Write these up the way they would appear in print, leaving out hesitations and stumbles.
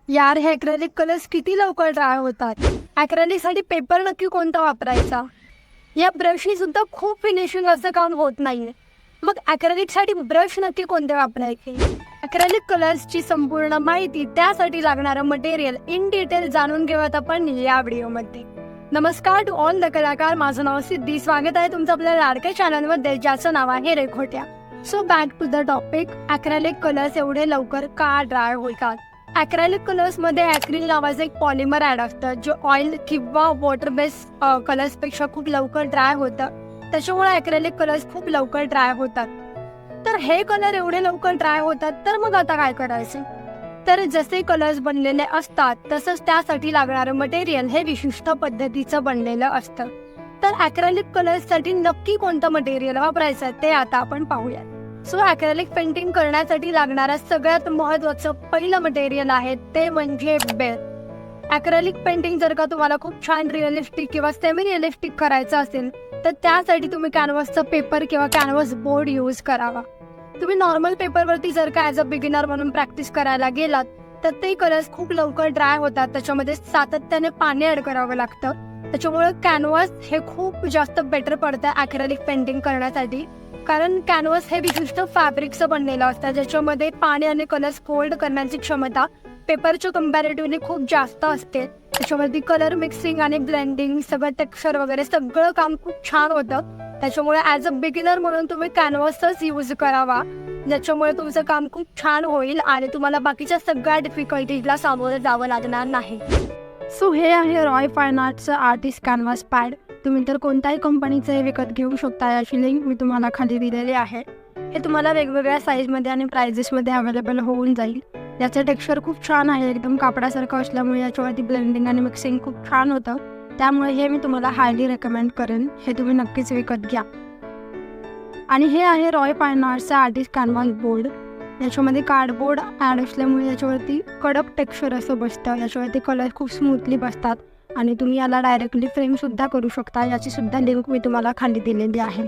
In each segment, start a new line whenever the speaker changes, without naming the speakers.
यार, हे acrylic colours किती लवकर ड्राय होतात. ॲक्रेलिकसाठी पेपर नक्की कोणता वापरायचा. या ब्रशनी सुद्धा खूप फिनिशिंग असं काम होत नाहीये. मग ॲक्रेलिकसाठी ब्रश नक्की कोणते वापरायचे. ॲक्रेलिक कलर्सची संपूर्ण माहिती, त्यासाठी लागणारं मटेरियल इन डिटेल जाणून घेऊयात आपण या व्हिडिओमध्ये. नमस्कार टू ऑल द कलाकार, माझं नाव सिद्धी. स्वागत आहे तुमचं आपल्या लाडक्या चॅनलमध्ये, ज्याचं नाव आहे रेखोट्या. So back to the topic. Acrylic colours एवढे लवकर का ड्राय होतात. ॲक्रेलिक कलर्समध्ये ॲक्रिल नावाचं एक पॉलिमर ॲड असतं, जे ऑइल किंवा वॉटर बेस कलर्सपेक्षा खूप लवकर ड्राय होतं. त्याच्यामुळे ॲक्रेलिक कलर्स खूप लवकर ड्राय होतात. तर हे कलर एवढे लवकर ड्राय होतात, तर मग आता काय करायचं. तर जसे कलर्स बनलेले असतात तसंच त्यासाठी लागणारं मटेरियल हे विशिष्ट पद्धतीचं बनलेलं असतं. तर ॲक्रेलिक कलर्ससाठी नक्की कोणतं मटेरियल वापरायचं ते आता आपण पाहूयात. सो ॲक्रेलिक पेंटिंग करण्यासाठी लागणारं सगळ्यात महत्त्वाचं पहिलं मटेरियल आहे ते म्हणजे बेल. ॲक्रेलिक पेंटिंग जर का तुम्हाला खूप छान रिअलिस्टिक किंवा सेमी रिअलिस्टिक करायचं असेल तर त्यासाठी तुम्ही कॅनव्हासचा पेपर किंवा कॅनव्हास बोर्ड यूज करावा. तुम्ही नॉर्मल पेपरवरती जर का ॲज अ बिगिनर म्हणून प्रॅक्टिस करायला गेलात तर ते कलर्स खूप लवकर ड्राय होतात. त्याच्यामध्ये सातत्याने पाणी ॲड करावं लागतं. त्याच्यामुळे कॅनव्हास हे खूप जास्त बेटर पडतं ॲक्रेलिक पेंटिंग करण्यासाठी. कारण कॅनव्हास हे विशिष्ट फॅब्रिकचं बनलेलं असतं, ज्याच्यामध्ये पाणी आणि कलर्स होल्ड करण्याची क्षमता पेपरच्या कम्पॅरेटिव्हली खूप जास्त असते. त्याच्यामध्ये कलर मिक्सिंग आणि ब्लेंडिंग, सगळं टेक्स्चर वगैरे सगळं काम खूप छान होतं. त्याच्यामुळे ॲज अ बिगिनर म्हणून तुम्ही कॅनव्हासच यूज करावा, ज्याच्यामुळे तुमचं काम खूप छान होईल आणि तुम्हाला बाकीच्या सगळ्या डिफिकल्टीजला सामोरं जावं लागणार नाही. सो हे आहे रॉय फाईन आर्टचं आर्टिस्ट कॅनव्हास पॅड. तुम्ही तर कोणत्याही कंपनीचं हे विकत घेऊ शकता. याची लिंक मी तुम्हाला खाली दिलेली आहे. हे तुम्हाला वेगवेगळ्या साईजमध्ये आणि प्राइजेसमध्ये अवेलेबल होऊन जाईल. याचं टेक्स्चर खूप छान आहे, एकदम कापडासारखं असल्यामुळे याच्यावरती ब्लेंडिंग आणि मिक्सिंग खूप छान होतं. त्यामुळे हे मी तुम्हाला हायली रेकमेंड करेन. हे तुम्ही नक्कीच विकत घ्या. आणि हे आहे रॉय फाईन आर्टचं आर्टिस्ट कॅनव्हास बोर्ड. याच्यामध्ये कार्डबोर्ड ॲड असल्यामुळे याच्यावरती कडक टेक्स्चर असं बसतं. याच्यावरती कलर खूप स्मूथली बसतात आणि तुम्ही याला डायरेक्टली फ्रेमसुद्धा करू शकता. याची सुद्धा लिंक मी तुम्हाला खाली दिलेली आहे.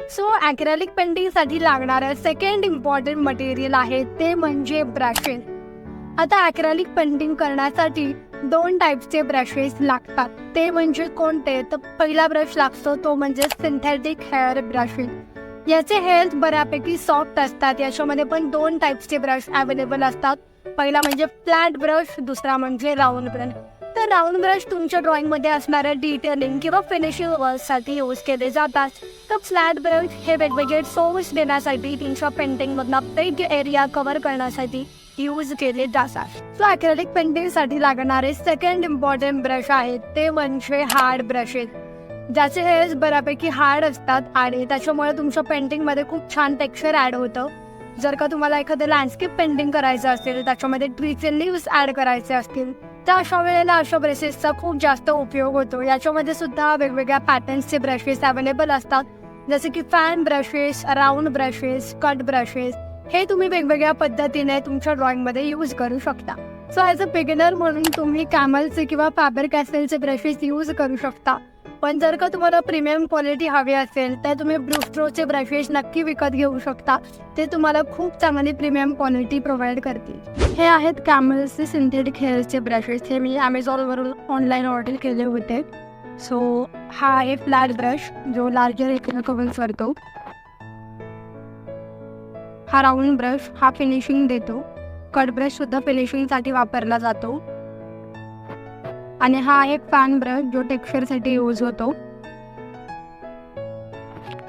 सो ॲक्रेलिक पेंटिंगसाठी लागणारं सेकंड इम्पॉर्टंट मटेरियल आहे ते म्हणजे ब्रशेस. आता ॲक्रेलिक पेंटिंग करण्यासाठी 2 टाईपचे ब्रशेस लागतात. ते म्हणजे कोणते, तर पहिला ब्रश लागतो तो म्हणजे सिंथेटिक हेअर ब्रशेस. याचे हेअर्स बऱ्यापैकी सॉफ्ट असतात. याच्यामध्ये पण 2 टाईपचे ब्रश अवेलेबल असतात. पहिला म्हणजे फ्लॅट ब्रश, दुसरा म्हणजे राऊंड ब्रश. तर राऊंड ब्रश तुमच्या ड्रॉइंगमध्ये असणाऱ्या डिटेलिंग किंवा फिनिशिंग वर्कसाठी यूज केले जातात. तर फ्लॅट ब्रश हे वेगवेगळे सोर्स देण्यासाठी, तुमच्या पेंटिंगमधला बिग एरिया कव्हर करण्यासाठी यूज केले जातात. सो ॲक्रेलिक पेंटिंगसाठी लागणारे सेकंड इम्पॉर्टंट ब्रश आहेत ते म्हणजे हार्ड ब्रशेस, ज्याचे हेअर्स बऱ्यापैकी हार्ड असतात आणि त्याच्यामुळे तुमच्या पेंटिंगमध्ये खूप छान टेक्स्चर ॲड होतं. जर का तुम्हाला एखादं लँडस्केप पेंटिंग करायचं असेल, त्याच्यामध्ये ट्रीचे लिव्स ॲड करायचे असतील, तर अशा वेळेला अशा ब्रशेसचा खूप जास्त उपयोग होतो. याच्यामध्ये सुद्धा वेगवेगळ्या पॅटर्न्सचे ब्रशेस अवेलेबल असतात, जसे की fan brushes, round brushes, cut brushes. हे तुम्ही वेगवेगळ्या पद्धतीने तुमच्या ड्रॉइंगमध्ये यूज करू शकता. सो ॲज अ बिगिनर म्हणून तुम्ही कॅमलचे किंवा फॅबर कॅस्टेलचे ब्रशेस यूज करू शकता. पण जर का तुम्हाला प्रीमियम क्वालिटी हवी असेल तर तुम्ही ब्रुस्ट्रोचे ब्रशेस नक्की विकत घेऊ शकता. ते तुम्हाला खूप चांगली प्रीमियम क्वालिटी प्रोव्हाइड करतील. हे आहेत कॅमलचे सिंथेटिक हेअरचे ब्रशेस. हे मी ॲमेझॉनवरून ऑनलाईन ऑर्डर केले होते. सो हा आहे फ्लॅट ब्रश, जो लार्जर एरिया कव्हर करतो. हा राऊंड ब्रश, हा फिनिशिंग देतो. कट ब्रशसुद्धा फिनिशिंगसाठी वापरला जातो. आणि हा एक फॅन ब्रश, जो टेक्स्चरसाठी यूज होतो.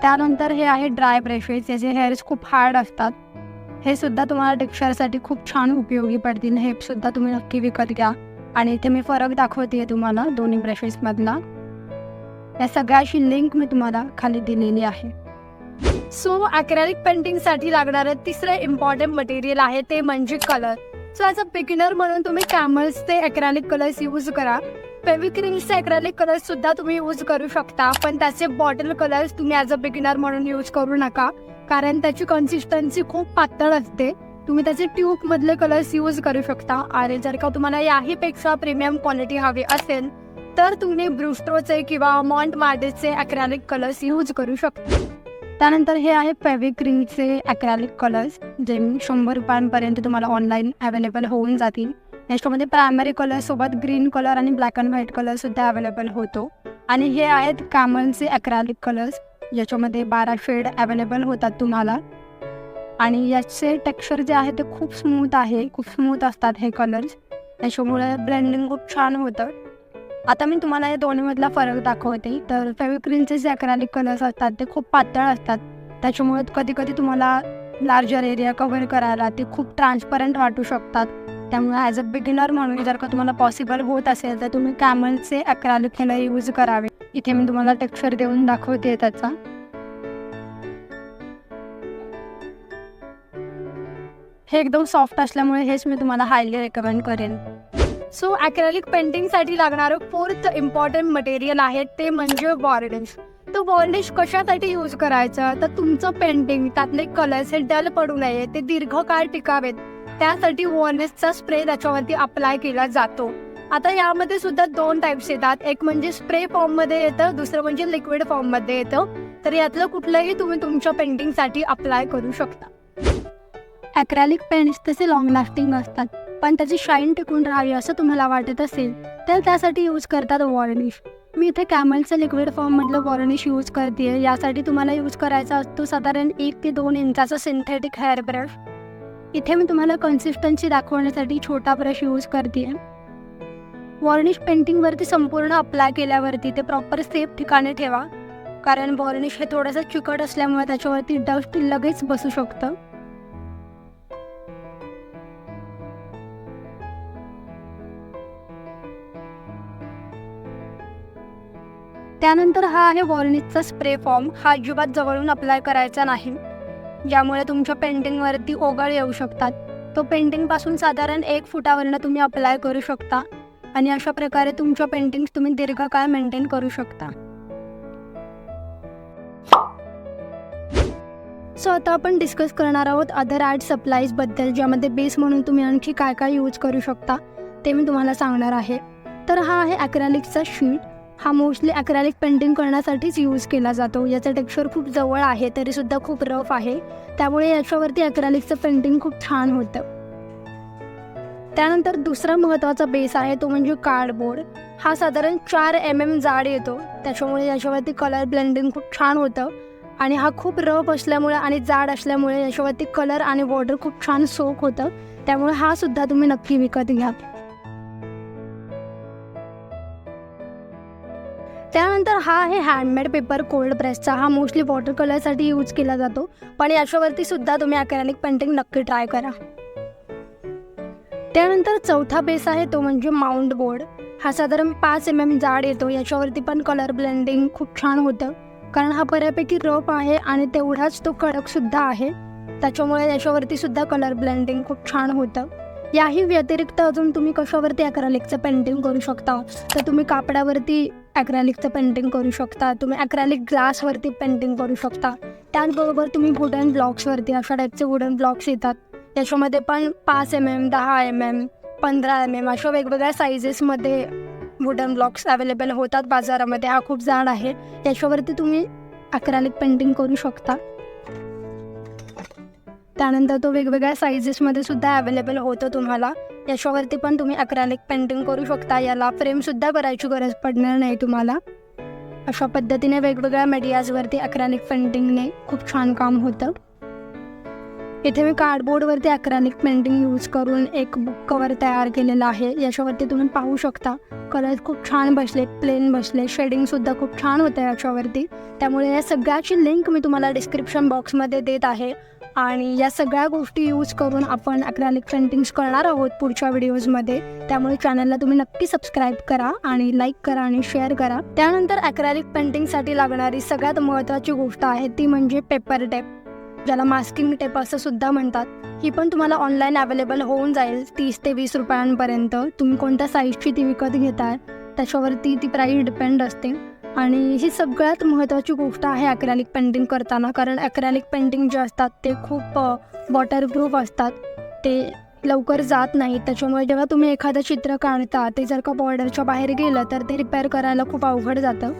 त्यानंतर हे आहे ड्राय ब्रशेस. याचे हेअर्स खूप हार्ड असतात. हे सुद्धा तुम्हाला टेक्स्चरसाठी खूप छान उपयोगी पडतील. हे सुद्धा तुम्ही नक्की विकत घ्या. आणि इथे मी फरक दाखवते तुम्हाला दोन्ही ब्रशेसमधला. या सगळ्याची लिंक मी तुम्हाला खाली दिलेली आहे. सो ॲक्रेलिक पेंटिंगसाठी लागणारं तिसरं इम्पॉर्टंट मटेरियल आहे ते म्हणजे colour. So as a beginner म्हणून तुम्ही कॅमल्सचे ॲक्रेलिक कलर्स यूज करा. फेविक्रिलचे ॲक्रेलिक कलर्ससुद्धा तुम्ही यूज करू शकता, पण त्याचे बॉटल कलर्स तुम्ही ॲज अ बिगिनर म्हणून यूज करू नका, कारण त्याची कन्सिस्टन्सी खूप पातळ असते. तुम्ही त्याचे ट्यूबमधले कलर्स यूज करू शकता. आणि जर का तुम्हाला याहीपेक्षा प्रीमियम क्वालिटी हवी असेल तर तुम्ही ब्रुस्ट्रोचे किंवा मॉन्ट मार्डेचे ॲक्रेलिक कलर्स यूज करू शकता. त्यानंतर हे आहे फेविक्रिलचे ॲक्रेलिक कलर्स, जे 100 रुपयांपर्यंत तुम्हाला ऑनलाईन अवेलेबल होऊन जातील. याच्यामध्ये प्रायमरी कलरसोबत ग्रीन कलर आणि ब्लॅक अँड व्हाईट कलरसुद्धा अवेलेबल होतो. आणि हे आहेत कॅमलचे ॲक्रेलिक कलर्स, ज्याच्यामध्ये 12 शेड अवेलेबल होतात तुम्हाला. आणि याचे टेक्स्चर जे आहे ते खूप स्मूथ आहे, खूप स्मूथ असतात हे कलर्स, त्याच्यामुळे ब्लेंडिंग खूप छान होतं. आता मी तुम्हाला या दोन्हीमधला फरक दाखवते. तर फेविक्रिलचे जे ॲक्रेलिक कलर्स असतात ते खूप पातळ असतात, त्याच्यामुळे कधी कधी तुम्हाला लार्जर एरिया कव्हर करायला ते खूप ट्रान्सपरंट वाटू शकतात. त्यामुळे ॲज अ बिगिनर म्हणून जर का तुम्हाला पॉसिबल होत असेल तर तुम्ही कॅमलचे ॲक्रेलिक कलर यूज करावे. इथे मी तुम्हाला टेक्स्चर देऊन दाखवते त्याचा. हे एकदम सॉफ्ट असल्यामुळे हेच मी तुम्हाला हायली रेकमेंड करेन. सो ॲक्रेलिक पेंटिंगसाठी लागणारं 4th इम्पॉर्टंट मटेरियल आहे ते म्हणजे वॉर्निश. तो वॉर्निश कशासाठी यूज करायचा, तर तुमचं पेंटिंग त्यातले कलर्स हे डल पडू नये, ते दीर्घकाळ टिकावेत, त्यासाठी वॉर्निशचा स्प्रे त्याच्यावरती अप्लाय केला जातो. आता यामध्ये सुद्धा 2 टाईप्स येतात, एक म्हणजे स्प्रे फॉर्ममध्ये येतं, दुसरं म्हणजे लिक्विड फॉर्ममध्ये येतं. तर यातलं कुठलंही तुम्ही तुमच्या पेंटिंगसाठी अप्लाय करू शकता. ॲक्रेलिक पेंट्स तसे लॉंग लास्टिंग असतात, पण त्याची शाईन टिकून राहावी असं तुम्हाला वाटत असेल तर त्यासाठी यूज करतात वॉर्निश. मी इथे कॅमलचं लिक्विड फॉर्ममधलं वॉर्निश यूज करते आहे. यासाठी तुम्हाला यूज करायचा असतो साधारण 1 ते 2 इंचाचा सिंथेटिक हेअर ब्रश. इथे मी तुम्हाला कन्सिस्टन्सी दाखवण्यासाठी छोटा ब्रश यूज करते आहे. वॉर्निश पेंटिंगवरती संपूर्ण अप्लाय केल्यावरती ते प्रॉपर सेफ ठिकाणी ठेवा, कारण वॉर्निश हे थोडंसं चिकट असल्यामुळे त्याच्यावरती डस्ट लगेच बसू शकतं. त्यानंतर हा आहे वॉर्निशचा स्प्रे फॉर्म. हा अजिबात जवळून अप्लाय करायचा नाही, ज्यामुळे तुमच्या पेंटिंगवरती ओघळ येऊ शकतात. तो पेंटिंगपासून साधारण 1 फुटावरनं तुम्ही अप्लाय करू शकता आणि अशा प्रकारे तुमच्या पेंटिंग्स तुम्ही दीर्घकाळ मेंटेन करू शकता. सो आता आपण डिस्कस करणार आहोत अदर आर्ट सप्लाईजबद्दल, ज्यामध्ये बेस म्हणून तुम्ही आणखी काय काय यूज करू शकता ते मी तुम्हाला सांगणार आहे. तर हा आहे ॲक्रेलिकचा शीट. हा मोस्टली ॲक्रेलिक पेंटिंग करण्यासाठीच यूज केला जातो. याचं टेक्स्चर खूप जवळ आहे तरीसुद्धा खूप रफ आहे, त्यामुळे याच्यावरती ॲक्रेलिकचं पेंटिंग खूप छान होतं. त्यानंतर दुसरा महत्त्वाचा बेस आहे तो म्हणजे कार्डबोर्ड. हा साधारण 4 mm जाड येतो, त्याच्यामुळे याच्यावरती कलर ब्लेंडिंग खूप छान होतं. आणि हा खूप रफ असल्यामुळे आणि जाड असल्यामुळे याच्यावरती कलर आणि बॉर्डर खूप छान सोक होतं, त्यामुळे हा सुद्धा तुम्ही नक्की विकत घ्या. त्यानंतर हा आहे हँडमेड पेपर कोल्ड प्रेसचा. हा मोस्टली वॉटर कलरसाठी यूज केला जातो, पण याच्यावरती सुद्धा तुम्ही ॲक्रेलिक पेंटिंग नक्की ट्राय करा. त्यानंतर चौथा बेस आहे तो म्हणजे माउंट बोर्ड. हा साधारण 5 mm जाड येतो. याच्यावरती पण कलर ब्लेंडिंग खूप छान होतं, कारण हा बऱ्यापैकी रफ आहे आणि तेवढाच तो कडकसुद्धा आहे, त्याच्यामुळे याच्यावरती सुद्धा कलर ब्लेंडिंग खूप छान होतं. याही व्यतिरिक्त अजून तुम्ही कशावरती ॲक्रेलिकचं पेंटिंग करू शकता, तर तुम्ही कापडावरती ॲक्रेलिकचं पेंटिंग करू शकता, तुम्ही ॲक्रेलिक ग्लासवरती पेंटिंग करू शकता. त्याचबरोबर तुम्ही वुडन ब्लॉक्सवरती, अशा टाईपचे वुडन ब्लॉक्स येतात, याच्यामध्ये पण 5 mm, 10 mm, 15 mm अशा वेगवेगळ्या सायझेसमध्ये वुडन ब्लॉक्स अवेलेबल होतात बाजारामध्ये. हा खूप जाड आहे, याच्यावरती तुम्ही ॲक्रेलिक पेंटिंग करू शकता. त्यानंतर तो वेगवेगळ्या सायझेसमध्ये सुद्धा अवेलेबल होतो तुम्हाला, याच्यावरती पण तुम्ही ॲक्रेलिक पेंटिंग करू शकता. याला फ्रेमसुद्धा करायची गरज पडणार नाही तुम्हाला. अशा पद्धतीने वेगवेगळ्या मीडियाजवरती ॲक्रेलिक पेंटिंगने खूप छान काम होतं. इथे मी कार्डबोर्डवरती ॲक्रेलिक पेंटिंग यूज करून एक बुक कवर तयार केलेलं आहे. याच्यावरती तुम्ही पाहू शकता कलर खूप छान बसले, प्लेन बसले, शेडिंगसुद्धा खूप छान होतं याच्यावरती. त्यामुळे या सगळ्याची लिंक मी तुम्हाला डिस्क्रिप्शन बॉक्समध्ये देत आहे. आणि या सगळ्या गोष्टी यूज करून आपण ॲक्रेलिक पेंटिंग्स करणार आहोत पुढच्या व्हिडिओजमध्ये. त्यामुळे चॅनलला तुम्ही नक्की सबस्क्राईब करा आणि लाईक करा आणि शेअर करा. त्यानंतर ॲक्रेलिक पेंटिंगसाठी लागणारी सगळ्यात महत्त्वाची गोष्ट आहे ती म्हणजे पेपर टेप, ज्याला मास्किंग टेप असं सुद्धा म्हणतात. ही पण तुम्हाला ऑनलाईन अवेलेबल होऊन जाईल 30 ते 20 रुपयांपर्यंत. तुम्ही कोणत्या साईजची ती विकत घेताय त्याच्यावरती ती प्राईस डिपेंड असते. आणि ही सगळ्यात महत्त्वाची गोष्ट आहे ॲक्रेलिक पेंटिंग करताना, कारण ॲक्रेलिक पेंटिंग जे असतात ते खूप वॉटरप्रूफ असतात, ते लवकर जात नाही. त्याच्यामुळे जेव्हा तुम्ही एखादं चित्र काढता ते जर का बॉर्डरच्या बाहेर गेलं तर ते रिपेअर करायला खूप अवघड जातं.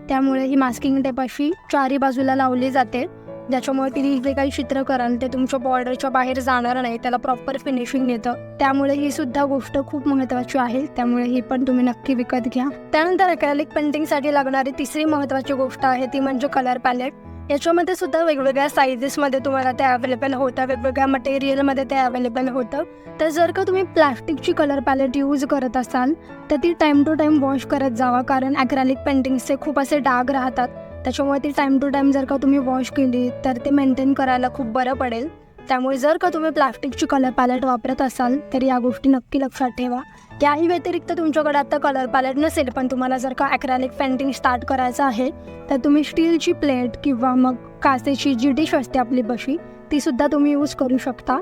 त्यामुळे ही मास्किंग टेप अशी चारी बाजूला लावली जाते, ज्याच्यामुळे ती जे काही चित्र कराल ते तुमच्या बॉर्डरच्या बाहेर जाणार नाही, त्याला प्रॉपर फिनिशिंग येतं. त्यामुळे ही सुद्धा गोष्ट खूप महत्त्वाची आहे, त्यामुळे ही पण तुम्ही नक्की विकत घ्या. त्यानंतर ॲक्रेलिक पेंटिंगसाठी लागणारी तिसरी महत्त्वाची गोष्ट आहे ती म्हणजे कलर पॅलेट. याच्यामध्ये सुद्धा वेगवेगळ्या साईजेसमध्ये तुम्हाला ते अवेलेबल होतं, वेगवेगळ्या मटेरियलमध्ये ते अवेलेबल होतं. तर जर का तुम्ही प्लॅस्टिकची कलर पॅलेट यूज करत असाल तर ती टाईम टू टाईम वॉश करत जावा, कारण ॲक्रेलिक पेंटिंग्सचे खूप असे डाग राहतात. त्याच्यामुळे ती टाईम टू टाईम जर का तुम्ही वॉश केली तर ते मेंटेन करायला खूप बरं पडेल. त्यामुळे जर का तुम्ही प्लॅस्टिकची कलर पॅलेट वापरत असाल तर या गोष्टी नक्की लक्षात ठेवा. याही व्यतिरिक्त तुमच्याकडे आता कलर पॅलेट नसेल पण तुम्हाला जर का ॲक्रेलिक पेंटिंग स्टार्ट करायचं आहे तर तुम्ही स्टीलची प्लेट किंवा मग काचेची जी डिश असते आपली बशी तीसुद्धा तुम्ही यूज करू शकता.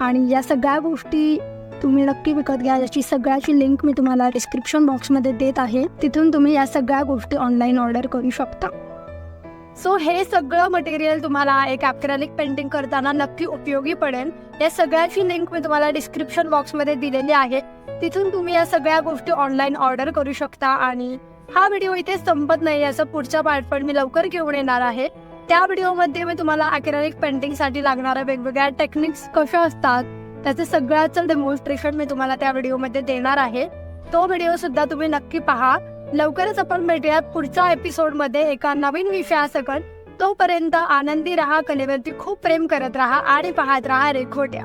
आणि या सगळ्या गोष्टी तुम्ही नक्की विकत घ्या, याची सगळ्याची लिंक मी तुम्हाला डिस्क्रिप्शन बॉक्समध्ये देत आहे. तिथून तुम्ही या सगळ्या गोष्टी ऑनलाईन ऑर्डर करू शकता. सो हे सगळं मटेरियल तुम्हाला एक ॲक्रेलिक पेंटिंग करताना नक्की उपयोगी पडेल. या सगळ्याची लिंक मी तुम्हाला डिस्क्रिप्शन बॉक्समध्ये दिलेली आहे. तिथून तुम्ही या सगळ्या गोष्टी ऑनलाईन ऑर्डर करू शकता. आणि हा व्हिडिओ इथे संपत नाही, याचा पुढचा पार्ट पण मी लवकर घेऊन येणार आहे. त्या व्हिडिओमध्ये मी तुम्हाला ॲक्रेलिक पेंटिंगसाठी लागणाऱ्या वेगवेगळ्या टेक्निक्स कशा असतात त्याचं सगळ्याचं डेमॉन्स्ट्रेशन मी तुम्हाला त्या व्हिडिओमध्ये देणार आहे. तो व्हिडिओसुद्धा तुम्ही नक्की पहा. लवकरच आपण भेटूयात पुढच्या एपिसोडमध्ये एका नवीन विषयासकट. तोपर्यंत आनंदी राहा, कलेवरती खूप प्रेम करत राहा आणि पाहत राहा रेखोट्या.